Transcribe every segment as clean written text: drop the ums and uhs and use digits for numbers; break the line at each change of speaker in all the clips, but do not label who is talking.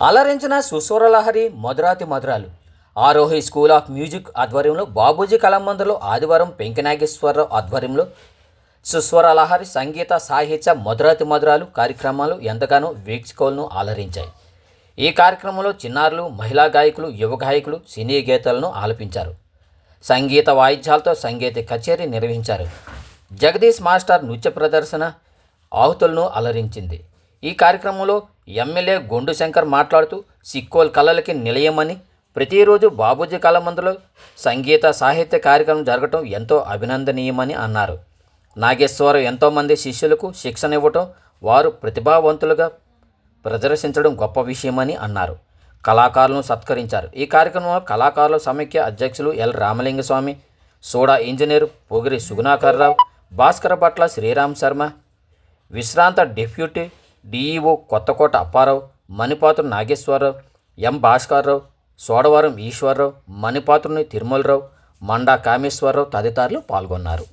అలరించిన సుస్వరలహరి మధురాతి మధురాలు Aarohi school of music ఆధ్వర్యంలో బాబూజీ కళామందిర్లో ఆదివారం వెంకనాగేశ్వరరావు ఆధ్వర్యంలో సుస్వరలహరి సంగీత సాహిత్య మధురాతి మధురాలు కార్యక్రమాలు ఎంతగానో వీక్షకులను అలరించాయి. ఈ కార్యక్రమంలో చిన్నారులు, మహిళా గాయకులు, యువ గాయకులు సినీ గీతాలను ఆలపించారు. సంగీత వాయిద్యాలతో సంగీత కచేరీ నిర్వహించారు. జగదీష్ మాస్టర్ నృత్య ప్రదర్శన ఆహుతులను అలరించింది. ఈ కార్యక్రమంలో ఎమ్మెల్యే గొండు శంకర్ మాట్లాడుతూ సిక్కోల్ కళలకి నిలయమని, ప్రతిరోజు బాబూజీ కళామందిర్లో సంగీత సాహిత్య కార్యక్రమం జరగటం ఎంతో అభినందనీయమని అన్నారు. నాగేశ్వరరావు ఎంతోమంది శిష్యులకు శిక్షణ ఇవ్వటం, వారు ప్రతిభావంతులుగా ప్రదర్శించడం గొప్ప విషయమని అన్నారు. కళాకారులను సత్కరించారు. ఈ కార్యక్రమంలో కళాకారుల సమైక్య అధ్యక్షులు L Ramalingaswamy, soda engineer Pogiri Sugunakarrao, Bhaskara Bhatla Sriram Sharma, విశ్రాంత deputy DEO Kothakota Apparao, Manipatruni Nageswararao, M Bhaskarrao, Sodavaram Eswararao, Manipatruni Tirumalarao, Manda Kameswararao తదితరులు పాల్గొన్నారు.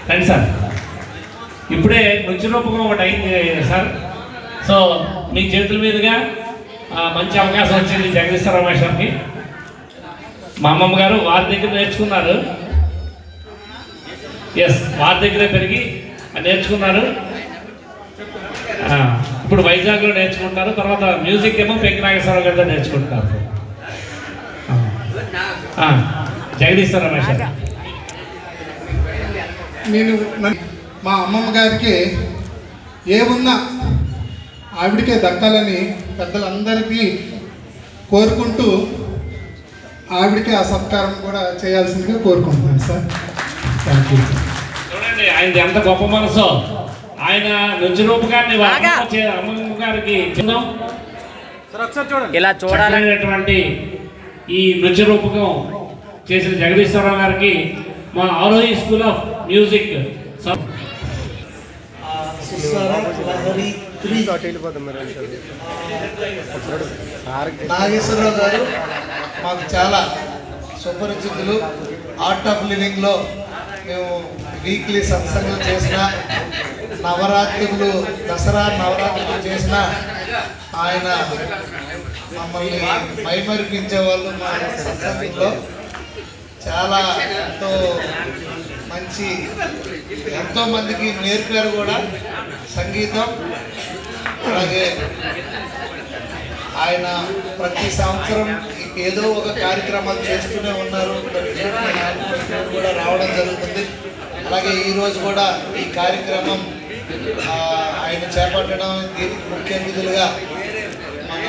రండి సార్. ఇప్పుడే నృత్య రూపకం ఒకటి అయింది సార్. సో మీ చేతుల మీదుగా మంచి అవకాశం వచ్చింది జగదీశ్వరరావు మాస్టర్కి. మా అమ్మమ్మ గారు వారి దగ్గర నేర్చుకున్నారు. ఎస్, వారి దగ్గరే పెరిగి నేర్చుకున్నారు. ఇప్పుడు వైజాగ్లో నేర్చుకుంటున్నారు. తర్వాత మ్యూజిక్ ఏమో వెంకనాగేశ్వరరావు గారితో నేర్చుకుంటున్నారు. జగదీశ్వరరావు మాస్టర్,
నేను మా అమ్మమ్మ గారికి ఏమున్నా ఆవిడికే దక్కాలని పెద్దలందరికీ కోరుకుంటూ ఆవిడికి ఆ సత్కారం కూడా చేయాల్సిందిగా కోరుకుంటున్నాను సార్. Thank you.
చూడండి ఆయనది ఎంత గొప్ప మనసు. ఆయన నృత్య రూపకాన్ని అమ్మమ్మ గారికి
ఇలా చూడాలనేటువంటి
ఈ నృత్య రూపకం చేసిన జగదీశ్వరరావు గారికి మా Arohi school of music
Nageswararao గారు మాకు చాలా సుపరిచితులు. ఆర్ట్ ఆఫ్ లివింగ్లో మేము వీక్లీ సత్సంగం చేసిన, నవరాత్రులు దసరా నవరాత్రులు చేసిన ఆయన మమ్మల్ని మైమరిపించేవాళ్ళు. మా సత్సంగంలో చాలా ఎంతోమందికి నేర్పారు కూడా సంగీతం. అలాగే ఆయన ప్రతి సంవత్సరం ఏదో ఒక కార్యక్రమాలు చేస్తూనే ఉన్నారు. కూడా రావడం జరుగుతుంది. అలాగే ఈరోజు కూడా ఈ కార్యక్రమం ఆయన చేపట్టడం, దీనికి ముఖ్య అతిథులుగా మన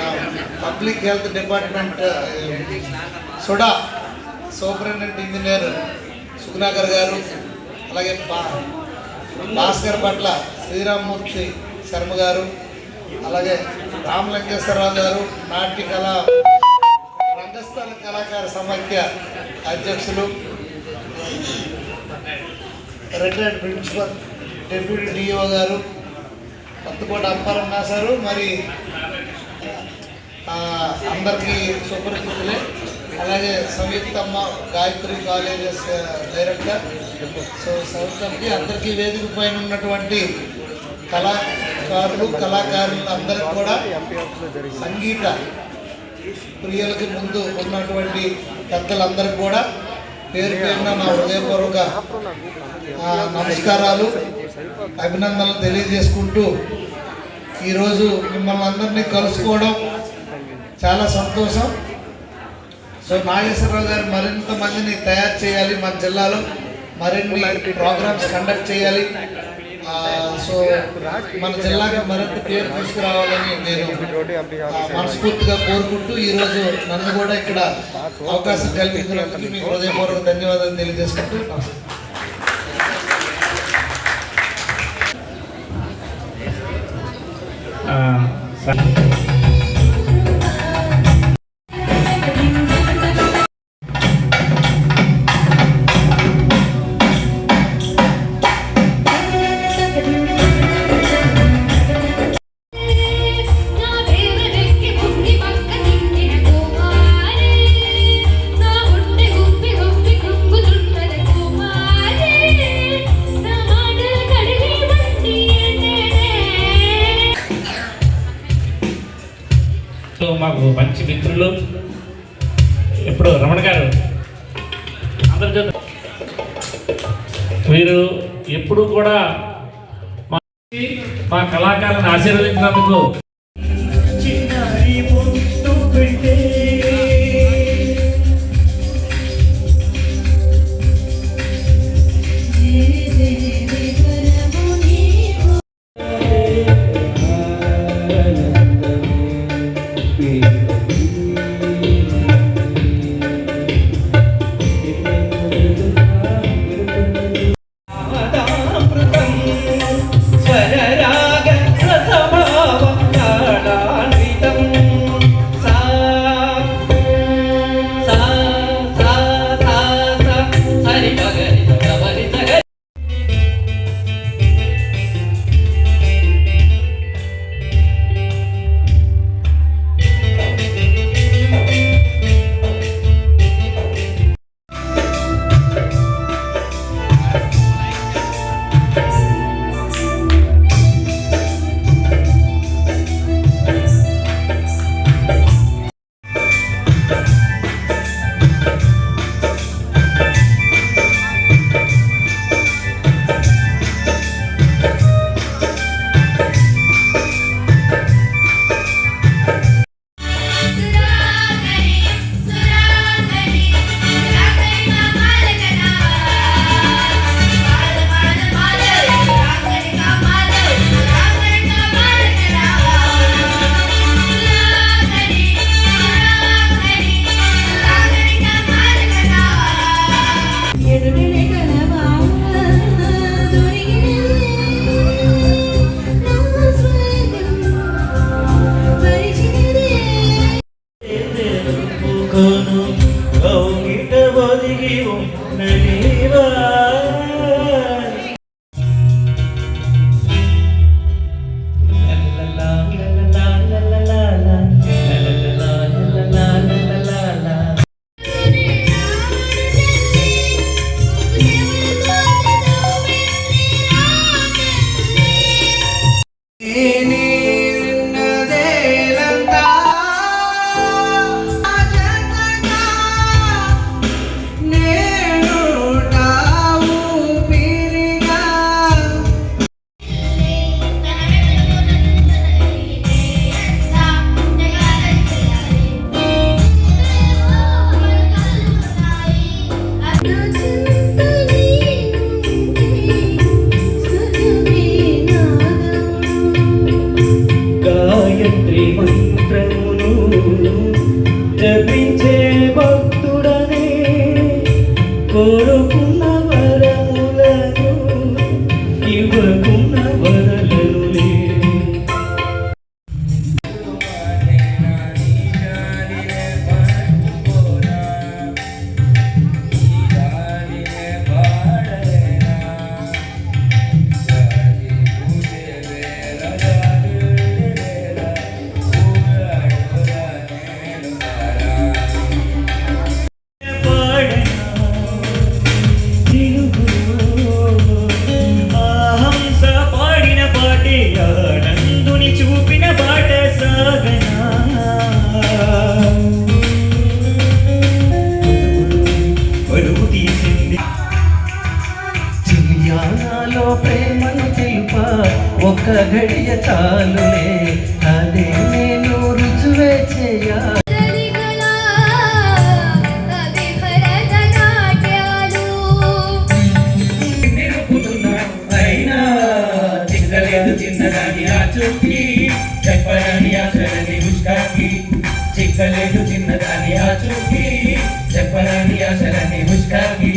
public health department SUDA superintendent engineer Sugunakar గారు, అలాగే భాస్కర్ భట్ల శ్రీరామ్మూర్తి శర్మ గారు, అలాగే రామలింగేశ్వరరావు గారు, నాట్య కళా రంగస్థల కళాకార సమైక్య అధ్యక్షులు, రిటైర్డ్ ప్రిన్సిపల్ డిప్యూటీ డిఓ గారు, కొత్తకోట అప్పారమ్మ సారు, మరి అందరికీ సుపరిచితులే. అలాగే సంయుక్తమ్మ గాయత్రి కాలేజెస్ డైరెక్టర్. సో సంయుక్తకి అందరికీ వేదిక పైన ఉన్నటువంటి కళాకారులు అందరికీ కూడా, సంగీత ప్రియులకి ముందు ఉన్నటువంటి పెద్దలందరికీ కూడా పేరు పేరున నా హృదయపూర్వక నమస్కారాలు. అభినందనలు తెలియజేసుకుంటూ ఈరోజు మిమ్మల్ని అందరినీ కలుసుకోవడం చాలా సంతోషం. సో నాగేశ్వరరావు గారు మరింత మందిని తయారు చేయాలి, మన జిల్లాలో మరిన్ని ప్రోగ్రామ్స్ కండక్ట్ చేయాలి. సో మన జిల్లాకి మరింత పేరు తీసుకురావాలని నేను మనస్ఫూర్తిగా కోరుకుంటూ ఈరోజు నన్ను కూడా ఇక్కడ అవకాశం కల్పించినందుకు మీకు హృదయపూర్వక ధన్యవాదాలు తెలియజేసుకుంటూ
మాకు మంచి మిత్రులు ఇప్పుడు రమణ గారు అందరి వీరు ఎప్పుడు కూడా మా కళాకారులను ఆశీర్వదించినందుకు
జపించే భక్తుడనే కోరుకున్న వరములను ఇవ్వకున్న వరలను పాడిన పాట ఒక్క గడియ చాలులే అదే నేను రుజువే చేయాలి అయినా చిక్కలేదు చిన్నదాని ఆ చుట్టి చెప్పని ఆశలని హుష్కాకి చిక్కలేదు చిన్నదాని ఆ చుట్టి చెప్పని ఆశలని హుష్కాకి